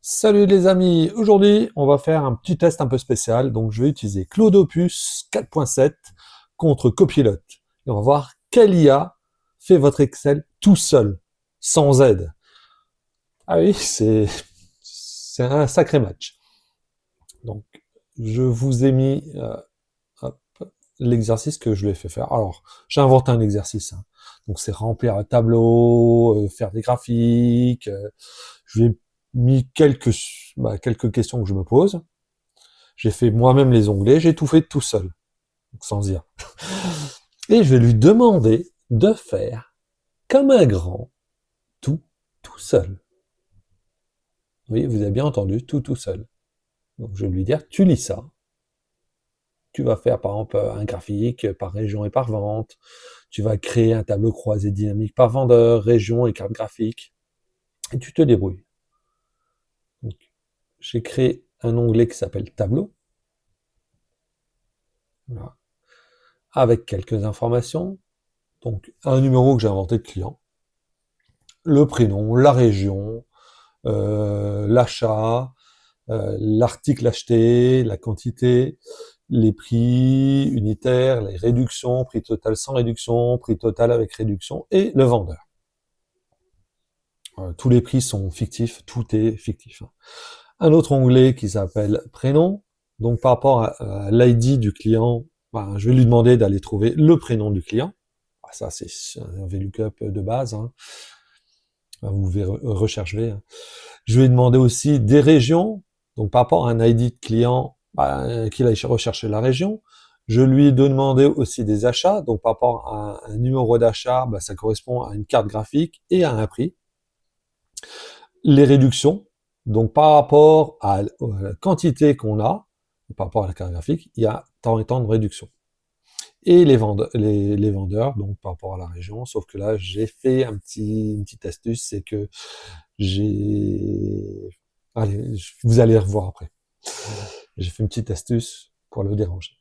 Salut les amis, aujourd'hui on va faire un petit test un peu spécial, donc je vais utiliser Claude Opus 4.7 contre Copilot. Et on va voir quelle IA fait votre Excel tout seul, sans aide. Ah oui, c'est un sacré match. Donc je vous ai mis hop, l'exercice que je lui ai fait faire. Alors j'ai inventé un exercice, hein. Donc c'est remplir un tableau, faire des graphiques. Je lui ai mis quelques questions que je me pose. J'ai fait moi-même les onglets, j'ai tout fait tout seul, donc sans IA. Et je vais lui demander de faire comme un grand, tout, tout seul. Oui, vous avez bien entendu, tout, tout seul. Donc je vais lui dire, tu lis ça, tu vas faire par exemple un graphique par région et par vente, tu vas créer un tableau croisé dynamique par vendeur, région et carte graphique, et tu te débrouilles. Donc, j'ai créé un onglet qui s'appelle tableau, voilà, avec quelques informations, donc un numéro que j'ai inventé de client, le prénom, la région, l'achat, l'article acheté, la quantité, les prix unitaires, les réductions, prix total sans réduction, prix total avec réduction, et le vendeur. Tous les prix sont fictifs, tout est fictif. Un autre onglet qui s'appelle prénom, donc par rapport à l'ID du client, ben, je vais lui demander d'aller trouver le prénom du client. Ah, ça, c'est un VLOOKUP de base, hein. Vous verrez, recherche V, hein. Je vais demander aussi des régions, donc par rapport à un ID de client, qu'il aille rechercher la région. Je lui ai demandé aussi des achats, donc par rapport à un numéro d'achat, ça correspond à une carte graphique et à un prix. Les réductions, donc par rapport à la quantité qu'on a, par rapport à la carte graphique, il y a tant et tant de réductions. Et les vendeurs, donc par rapport à la région, sauf que là, j'ai fait une petite astuce, c'est que j'ai... Allez, vous allez revoir après. J'ai fait une petite astuce pour le déranger.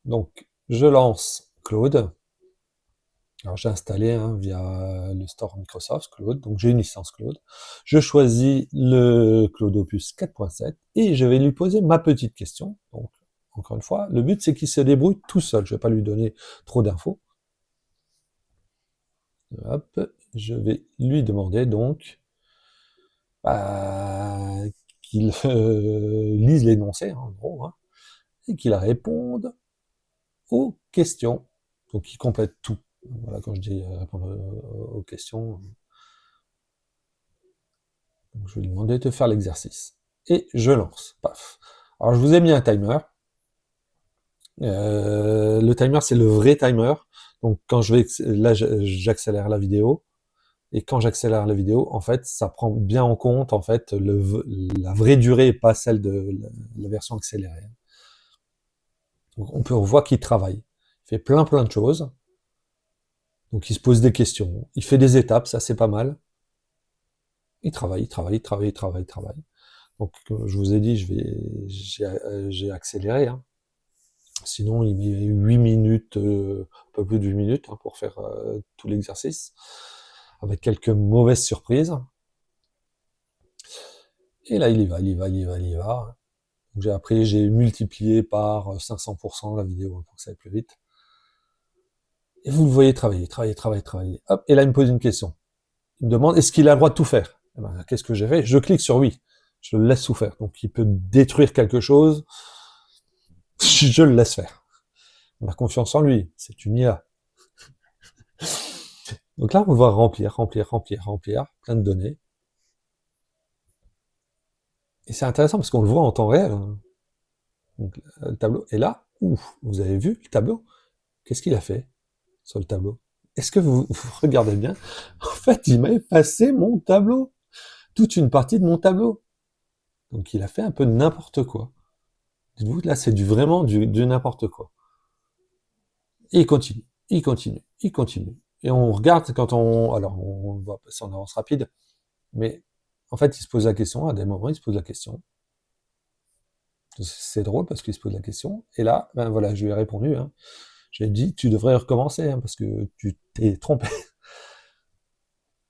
Donc, je lance Claude. Alors, j'ai installé via le store Microsoft Claude, donc j'ai une licence Claude. Je choisis le Claude Opus 4.7 et je vais lui poser ma petite question. Donc, encore une fois, le but c'est qu'il se débrouille tout seul. Je ne vais pas lui donner trop d'infos. Hop, je vais lui demander donc bah, qu'il lise l'énoncé, en gros, hein, et qu'il réponde aux questions. Donc il complète tout. Voilà, quand je dis répondre aux questions, donc je vais lui demander de faire l'exercice. Et je lance. Paf. Alors je vous ai mis un timer. Le timer, c'est le vrai timer. Donc quand je vais, là, j'accélère la vidéo. Et quand j'accélère la vidéo, en fait, ça prend bien en compte en fait la vraie durée et pas celle de la version accélérée. Donc on peut voir qu'il travaille. Il fait plein de choses. Donc il se pose des questions. Il fait des étapes, ça c'est pas mal. Il travaille, il travaille, il travaille, il travaille, il travaille. Donc je vous ai dit, j'ai accéléré, hein. Sinon il met 8 minutes, un peu plus de 8 minutes pour faire tout l'exercice, avec quelques mauvaises surprises. Et là il y va, il y va, il y va, il y va. Après, j'ai multiplié par 500% la vidéo pour que ça aille plus vite. Et vous le voyez travailler, travailler, travailler, travailler. Hop, et là, il me pose une question. Il me demande, est-ce qu'il a le droit de tout faire? Eh ben, qu'est-ce que j'ai fait? Je clique sur oui. Je le laisse tout faire. Donc, il peut détruire quelque chose. Je le laisse faire. On a confiance en lui. C'est une IA. Donc là, on va remplir, remplir, remplir, remplir, plein de données. Et c'est intéressant parce qu'on le voit en temps réel, hein. Donc, le tableau est là. Ouf, vous avez vu le tableau? Qu'est-ce qu'il a fait sur le tableau? Est-ce que vous regardez bien? En fait, il m'a effacé mon tableau. Toute une partie de mon tableau. Donc il a fait un peu n'importe quoi. Dites-vous, là, c'est vraiment du n'importe quoi. Et il continue, il continue, il continue. Et on regarde quand on... Alors, on va passer en avance rapide, mais en fait, il se pose la question, à des moments, il se pose la question. C'est drôle parce qu'il se pose la question. Et là, ben voilà, je lui ai répondu, hein. J'ai dit, tu devrais recommencer, hein, parce que tu t'es trompé.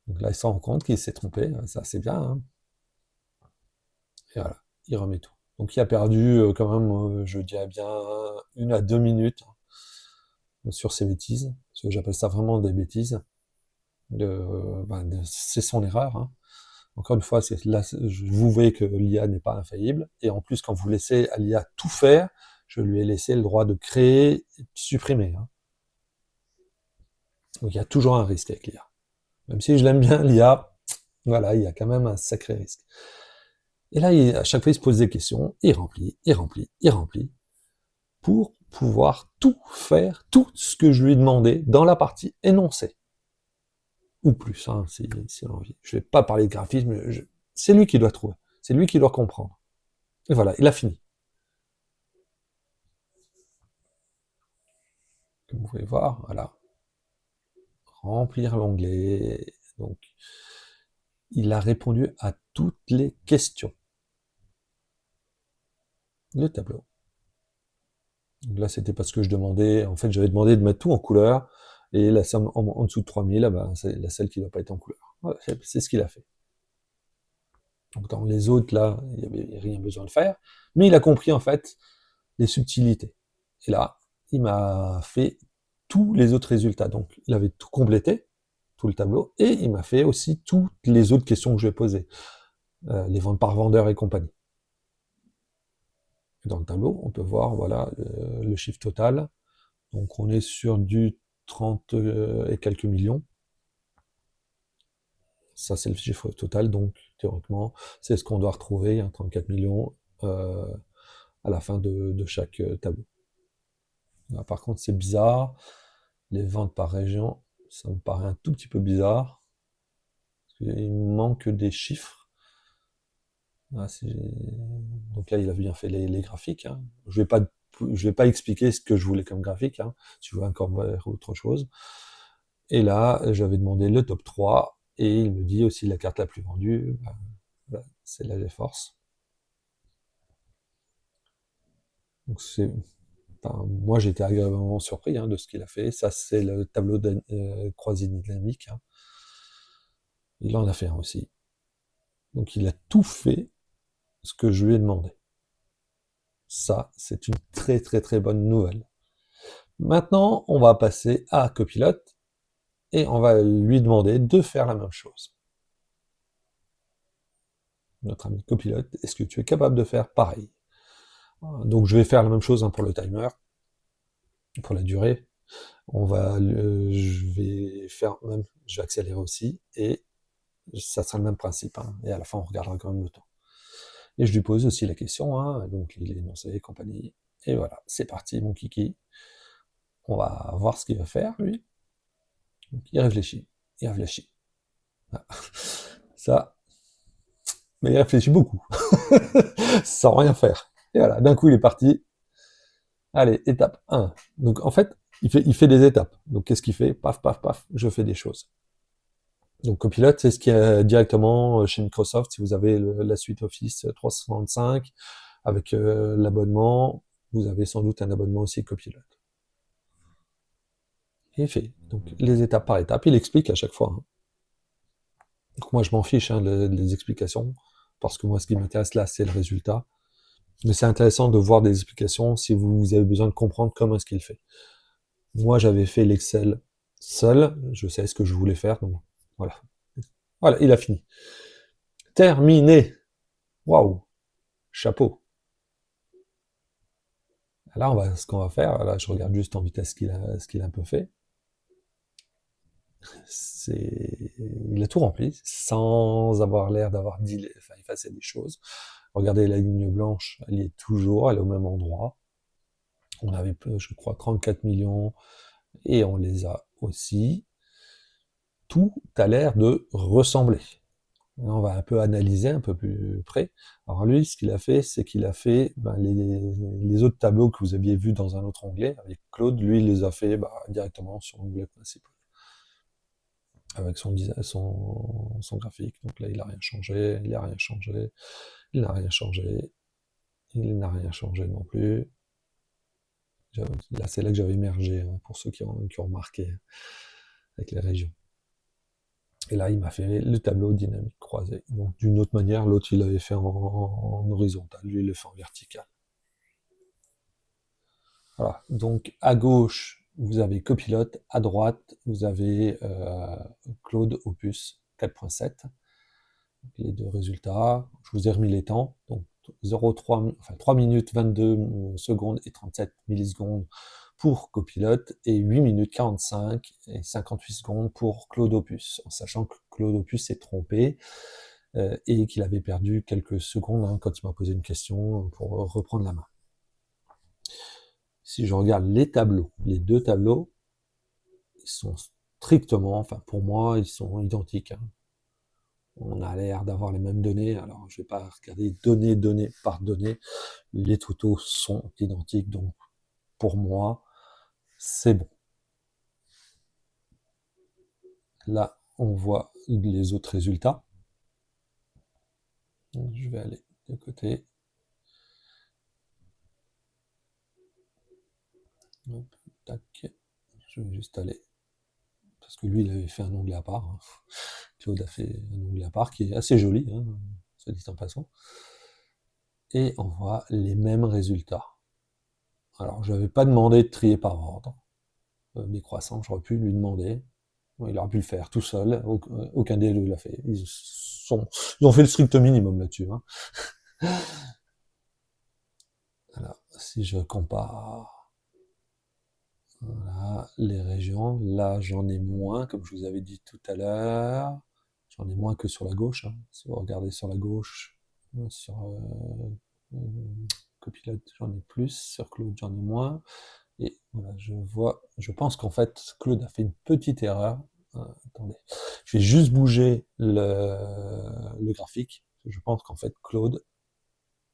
Donc là, il se rend compte qu'il s'est trompé, ça c'est bien, hein. Et voilà, il remet tout. Donc il a perdu quand même, je dirais bien 1 à 2 minutes sur ces bêtises, parce que j'appelle ça vraiment des bêtises. C'est son erreur, hein. Encore une fois, là, vous voyez que l'IA n'est pas infaillible, et en plus, quand vous laissez à l'IA tout faire, je lui ai laissé le droit de créer et de supprimer, hein. Donc il y a toujours un risque avec l'IA. Même si je l'aime bien, l'IA, voilà, il y a quand même un sacré risque. Et là, à chaque fois, il se pose des questions, il remplit, il remplit, il remplit, pour pouvoir tout faire, tout ce que je lui ai demandé dans la partie énoncée. Ou plus, hein, si l'envie. Je ne vais pas parler de graphisme, c'est lui qui doit trouver, c'est lui qui doit comprendre. Et voilà, il a fini. Comme vous pouvez voir, voilà. Remplir l'onglet. Donc, il a répondu à toutes les questions. Le tableau. Donc là, c'était pas ce que je demandais. En fait, j'avais demandé de mettre tout en couleur. Et la somme en dessous de 3000, ben, c'est la celle qui ne doit pas être en couleur. Voilà, c'est ce qu'il a fait. Donc dans les autres, là, il n'y avait rien besoin de faire. Mais il a compris, en fait, les subtilités. Et là, il m'a fait tous les autres résultats. Donc, il avait tout complété, tout le tableau, et il m'a fait aussi toutes les autres questions que je vais poser. Les ventes par vendeur et compagnie. Et dans le tableau, on peut voir, voilà, le chiffre total. Donc, on est sur du 30 et quelques millions. Ça, c'est le chiffre total, donc théoriquement, c'est ce qu'on doit retrouver, hein, 34 millions à la fin de chaque tableau. Là, par contre, c'est bizarre. Les ventes par région, ça me paraît un tout petit peu bizarre. Il manque des chiffres. Ah, donc là, il a bien fait les graphiques, hein. Je vais pas expliquer ce que je voulais comme graphique, hein, si je veux encore voir autre chose. Et là, j'avais demandé le top 3, et il me dit aussi la carte la plus vendue, c'est la GeForce. Donc moi, j'étais agréablement surpris, hein, de ce qu'il a fait. Ça, c'est le tableau de croisée dynamique, hein. Il en a fait un aussi. Donc il a tout fait ce que je lui ai demandé. Ça, c'est une très très très bonne nouvelle. Maintenant, on va passer à Copilot et on va lui demander de faire la même chose. Notre ami Copilot, est-ce que tu es capable de faire pareil? Donc je vais faire la même chose, hein, pour le timer, pour la durée. Je vais accélérer aussi, et ça sera le même principe, hein, et à la fin on regardera quand même le temps. Et je lui pose aussi la question, hein, donc il est énoncé et compagnie, et voilà, c'est parti mon kiki. On va voir ce qu'il va faire, lui. Donc, il réfléchit, il réfléchit. Ah. Ça, mais il réfléchit beaucoup, sans rien faire. Et voilà, d'un coup il est parti. Allez, étape 1. Donc en fait, il fait des étapes. Donc qu'est-ce qu'il fait? Paf, paf, paf, je fais des choses. Donc Copilot, c'est ce qui est directement chez Microsoft. Si vous avez la suite Office 365 avec l'abonnement, vous avez sans doute un abonnement aussi Copilot. Et il fait donc les étapes par étapes. Il explique à chaque fois, hein. Donc moi je m'en fiche, hein, des explications, parce que moi ce qui m'intéresse là, c'est le résultat. Mais c'est intéressant de voir des explications si vous avez besoin de comprendre comment est-ce qu'il fait. Moi j'avais fait l'Excel seul, je savais ce que je voulais faire, donc voilà. Voilà, il a fini. Terminé. Waouh, chapeau. Là, ce qu'on va faire, là, je regarde juste en vitesse ce qu'il a un peu fait. Il a tout rempli, sans avoir l'air d'avoir effacé des choses. Regardez la ligne blanche, elle y est toujours, elle est au même endroit. On avait, je crois, 34 millions, et on les a aussi. Tout a l'air de ressembler. Là, on va un peu analyser un peu plus près. Alors lui, ce qu'il a fait, c'est qu'il a fait les autres tableaux que vous aviez vus dans un autre onglet avec Claude. Lui, il les a fait directement sur l'onglet principal, avec son graphique. Donc là, il n'a rien changé, il n'a rien changé, il n'a rien changé, il n'a rien changé non plus. Là, c'est là que j'avais émergé, hein, pour ceux qui ont remarqué, avec les régions. Et là, il m'a fait le tableau dynamique croisé. Donc, d'une autre manière, l'autre, il l'avait fait en horizontal. Lui, il le fait en vertical. Voilà. Donc, à gauche, vous avez Copilote. À droite, vous avez Claude Opus 4.7. Les deux résultats. Je vous ai remis les temps. Donc, 3 minutes 22 secondes et 37 millisecondes pour Copilote et 8 minutes 45 et 58 secondes pour Claude Opus, en sachant que Claude Opus s'est trompé et qu'il avait perdu quelques secondes quand il m'a posé une question pour reprendre la main. Si je regarde les tableaux, les deux tableaux, ils sont strictement, enfin pour moi, ils sont identiques. On a l'air d'avoir les mêmes données, alors je vais pas regarder donnée par donnée, les totaux sont identiques, donc pour moi, c'est bon. Là, on voit les autres résultats. Je vais aller de côté. Hop, tac. Je vais juste aller. Parce que lui, il avait fait un onglet à part. Claude a fait un onglet à part qui est assez joli, ça dit en passant. Et on voit les mêmes résultats. Alors, je n'avais pas demandé de trier par ordre. Décroissant, j'aurais pu lui demander. Il aurait pu le faire tout seul. Aucun des deux l'a fait. Ils ont fait le strict minimum là-dessus. Alors, si je compare voilà, les régions, là j'en ai moins, comme je vous avais dit tout à l'heure. J'en ai moins que sur la gauche. Si vous regardez sur la gauche, sur Copilote, j'en ai plus. Sur Claude, j'en ai moins. Et voilà, je pense qu'en fait, Claude a fait une petite erreur. Attendez, je vais juste bouger le graphique. Je pense qu'en fait, Claude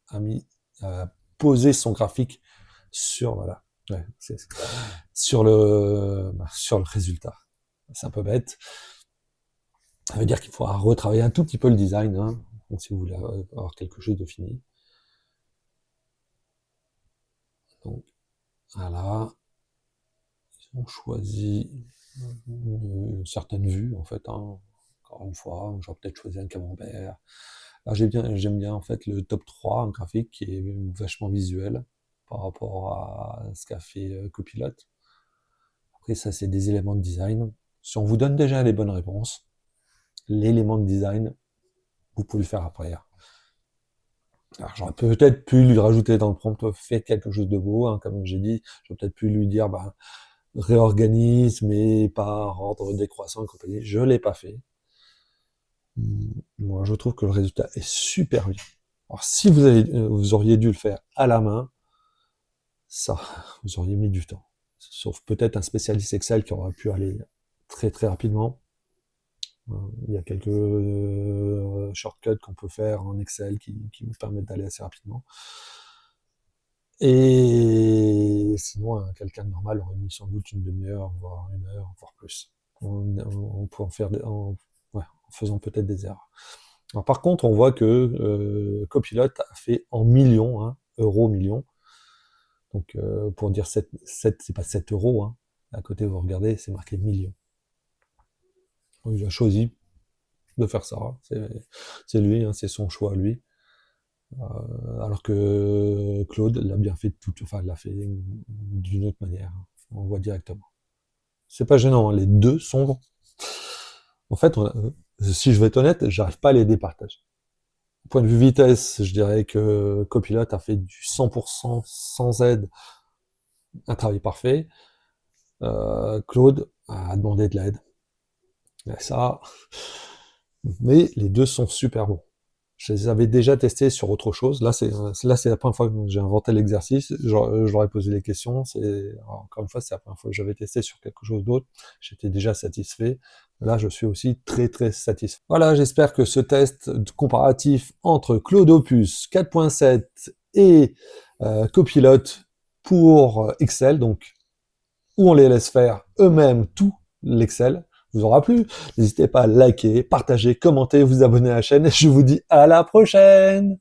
a posé son graphique sur, voilà, sur le résultat. C'est un peu bête. Ça veut dire qu'il faudra retravailler un tout petit peu le design, donc, si vous voulez avoir quelque chose de fini. Donc, voilà. Ils ont choisi une certaine vue, en fait. Encore une fois, j'aurais peut-être choisi un camembert. Là, j'aime bien, en fait, le top 3, un graphique qui est vachement visuel par rapport à ce qu'a fait Copilote. Après, ça, c'est des éléments de design. Si on vous donne déjà les bonnes réponses, l'élément de design, vous pouvez le faire après. Alors, j'aurais peut-être pu lui rajouter dans le prompt, faites quelque chose de beau, comme j'ai dit. J'aurais peut-être pu lui dire, réorganise, mais par ordre décroissant et compagnie. Je l'ai pas fait. Moi, je trouve que le résultat est super bien. Alors, si vous auriez dû le faire à la main, ça, vous auriez mis du temps. Sauf peut-être un spécialiste Excel qui aurait pu aller très très rapidement. Il y a quelques shortcuts qu'on peut faire en Excel qui vous permettent d'aller assez rapidement. Et sinon, quelqu'un de normal aurait mis sans doute une demi-heure, voire une heure, voire plus. On peut en faire en faisant peut-être des erreurs. Alors, par contre, on voit que Copilote a fait en millions, euros millions. Donc, pour dire 7, c'est pas 7 euros. À côté, vous regardez, c'est marqué millions. Donc, il a choisi de faire ça. C'est lui, c'est son choix, lui. Alors que Claude l'a bien fait l'a fait d'une autre manière. On voit directement. C'est pas gênant, les deux sont bons. En fait, si je vais être honnête, j'arrive pas à les départager. Au point de vue vitesse, je dirais que Copilote a fait du 100% sans aide, un travail parfait. Claude a demandé de l'aide. Mais les deux sont super bons. Je les avais déjà testés sur autre chose. Là, c'est la première fois que j'ai inventé l'exercice. Je leur ai posé les questions. Encore une fois, c'est la première fois que j'avais testé sur quelque chose d'autre. J'étais déjà satisfait. Là, je suis aussi très très satisfait. Voilà, j'espère que ce test comparatif entre Claude Opus 4.7 et Copilote pour Excel, donc où on les laisse faire eux-mêmes tout l'Excel, vous aura plu. N'hésitez pas à liker, partager, commenter, vous abonner à la chaîne et je vous dis à la prochaine!